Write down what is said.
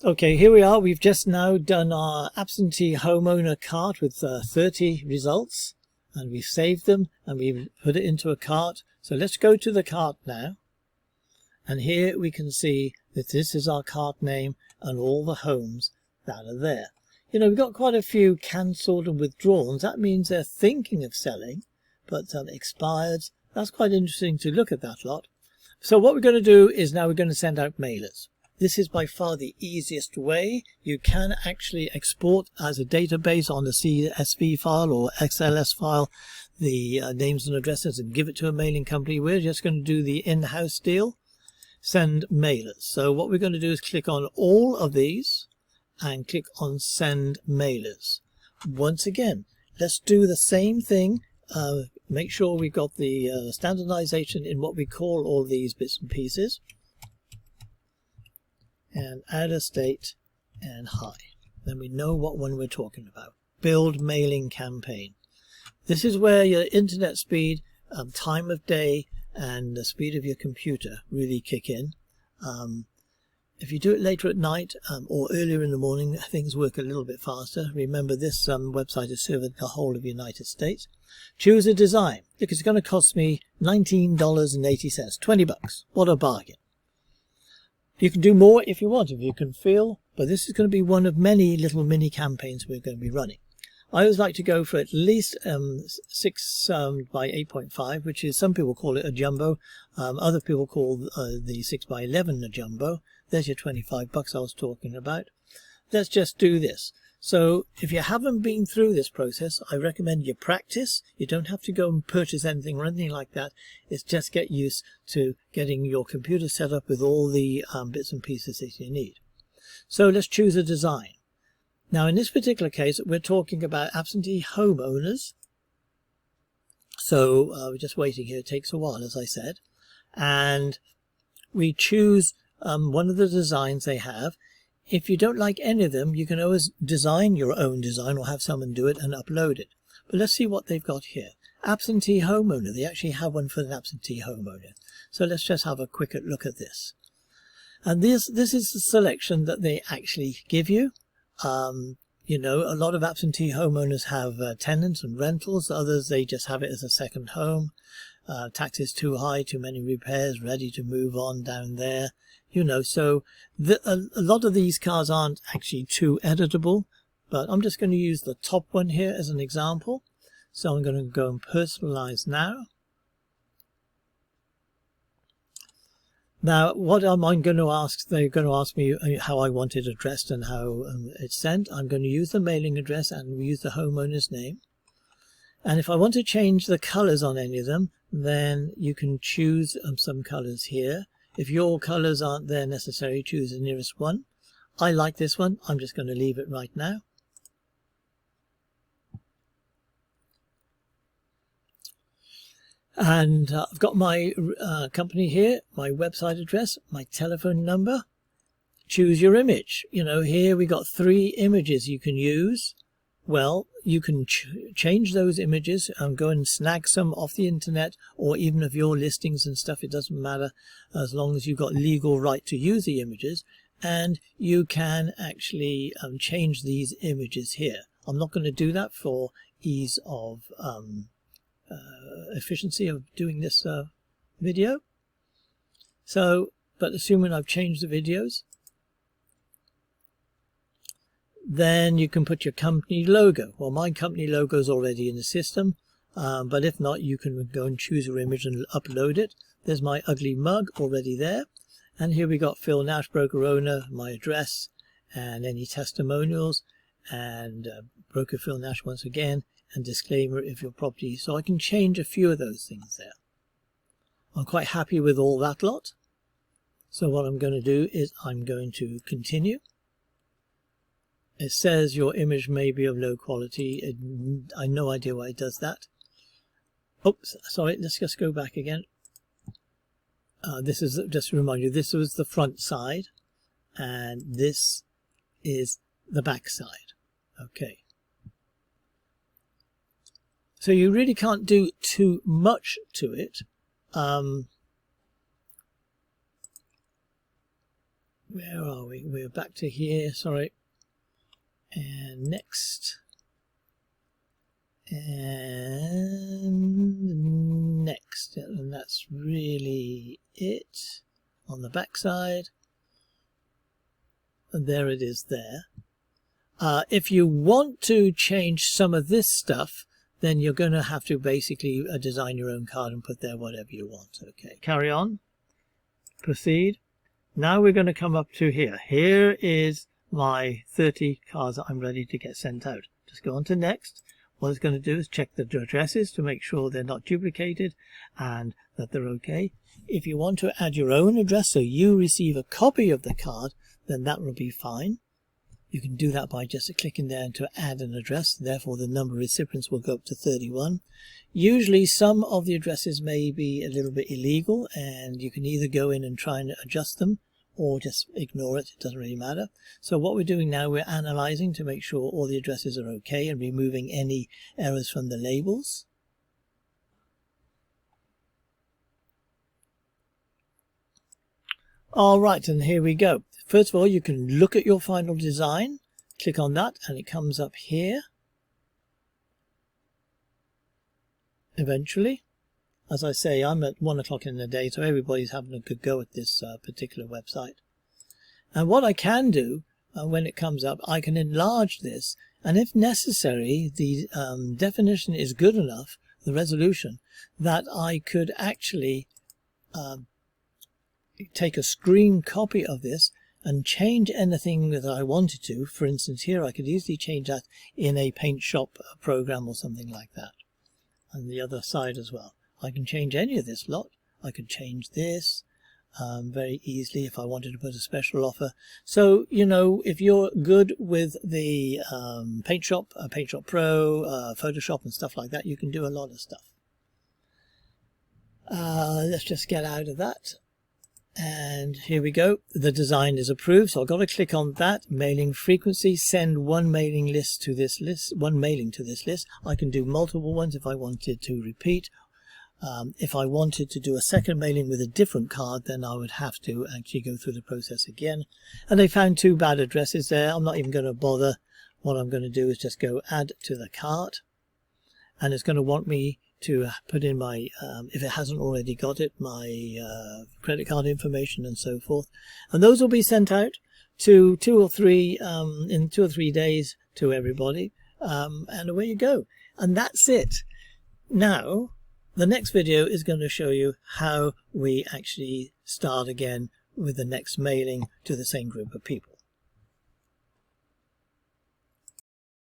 Okay, here we are. We've just now done our absentee homeowner cart with 30 results, and we've saved them and we've put it into a cart. So let's go to the cart now. And here we can see that this is our cart name and all the homes that are there. You know, we've got quite a few cancelled and withdrawn. That means they're thinking of selling, but expired. That's quite interesting to look at that lot. So what we're going to do is now we're going to send out mailers. This is by far the easiest way. You can actually export as a database on a CSV file or XLS file the names and addresses and give it to a mailing company. We're just going to do the in-house deal, send mailers. So what we're going to do is click on all of these and click on send mailers. Once again, let's do the same thing. Make sure we've got the standardization in what we call all these bits and pieces. And out of state and high. Then we know what one we're talking about. Build mailing campaign. This is where your internet speed, time of day, and the speed of your computer really kick in. If you do it later at night or earlier in the morning, things work a little bit faster. Remember, this website is serving the whole of the United States. Choose a design. Look, it's going to cost me $19.80, 20 bucks. What a bargain. You can do more if you want, if you can feel, but this is going to be one of many little mini campaigns we're going to be running. I always like to go for at least 6 by 8.5, which is, some people call it a jumbo. Other people call the 6 by 11 a jumbo. There's your 25 bucks I was talking about. Let's just do this. So if you haven't been through this process, I recommend you practice. You don't have to go and purchase anything or anything like that. It's just get used to getting your computer set up with all the bits and pieces that you need. So let's choose a design. Now in this particular case, we're talking about absentee homeowners. So we're just waiting here. It takes a while, as I said. And we choose one of the designs they have. If you don't like any of them, you can always design your own design or have someone do it and upload it. But let's see what they've got here. Absentee homeowner. They actually have one for an absentee homeowner. So let's just have a quick look at this. And this is the selection that they actually give you. You know, a lot of absentee homeowners have tenants and rentals. Others, they just have it as a second home. Taxes too high, too many repairs, ready to move on down there. You know, so a lot of these cars aren't actually too editable, but I'm just going to use the top one here as an example. So I'm going to go and personalize now. Now, what am I going to ask? They're going to ask me how I want it addressed and how it's sent. I'm going to use the mailing address and use the homeowner's name. And if I want to change the colors on any of them, then you can choose some colors here. If your colors aren't there necessarily, choose the nearest one. I like this one. I'm just going to leave it right now. And I've got my company here, my website address, my telephone number. Choose your image. You know, here we got 3 images you can use. Well, you can change those images and go and snag some off the internet, or even of your listings and stuff. It doesn't matter, as long as you've got legal right to use the images. And you can actually change these images here. I'm not going to do that for ease of efficiency of doing this video. So, but assuming I've changed the videos, then you can put your company logo. Well, my company logo is already in the system, but if not, you can go and choose your image and upload it. There's my ugly mug already there. And here we got Phil Nash, broker owner, my address, and any testimonials, and broker Phil Nash once again, and disclaimer if your property. So I can change a few of those things there. I'm quite happy with all that lot. So what I'm going to do is I'm going to continue. It says your image may be of low quality. I have no idea why it does that. Oops, sorry, let's just go back again. This is, just to remind you, this was the front side, and this is the back side. Okay. So you really can't do too much to it. where are we? We're back to here, sorry. And next. And next. And that's really it on the back side. And there it is there. If you want to change some of this stuff, then you're going to have to basically design your own card and put there whatever you want. Okay, carry on. Proceed. Now we're going to come up to here. Here is my 30 cards that I'm ready to get sent out. Just go on to next. What it's going to do is check the addresses to make sure they're not duplicated and that they're okay. If you want to add your own address so you receive a copy of the card, then that will be fine. You can do that by just clicking there to add an address. Therefore, the number of recipients will go up to 31. Usually, some of the addresses may be a little bit illegal, and you can either go in and try and adjust them or just ignore it. It doesn't really matter. So what we're doing now, we're analyzing to make sure all the addresses are okay and removing any errors from the labels. All right, and here we go. First of all, you can look at your final design, click on that, and it comes up here. Eventually, as I say, I'm at 1 o'clock in the day, so everybody's having a good go at this particular website. And what I can do, when it comes up, I can enlarge this, and if necessary, the definition is good enough, the resolution, that I could actually take a screen copy of this and change anything that I wanted to. For instance, here I could easily change that in a paint shop program or something like that. And the other side as well. I can change any of this lot. I could change this very easily if I wanted to put a special offer. So, you know, if you're good with the paint shop Pro, Photoshop and stuff like that, you can do a lot of stuff. Let's just get out of that. And here we go. The design is approved, so I've got to click on that. Mailing frequency, send one mailing list to this list, one mailing to this list. I can do multiple ones if I wanted to repeat. If I wanted to do a second mailing with a different card, then I would have to actually go through the process again. And they found 2 bad addresses there. I'm not even going to bother. What I'm going to do is just go add to the cart. And it's going to want me to put in my, if it hasn't already got it, my credit card information and so forth. And those will be sent out to 2 or 3, in 2 or 3 days to everybody. And away you go. And that's it. Now, the next video is going to show you how we actually start again with the next mailing to the same group of people.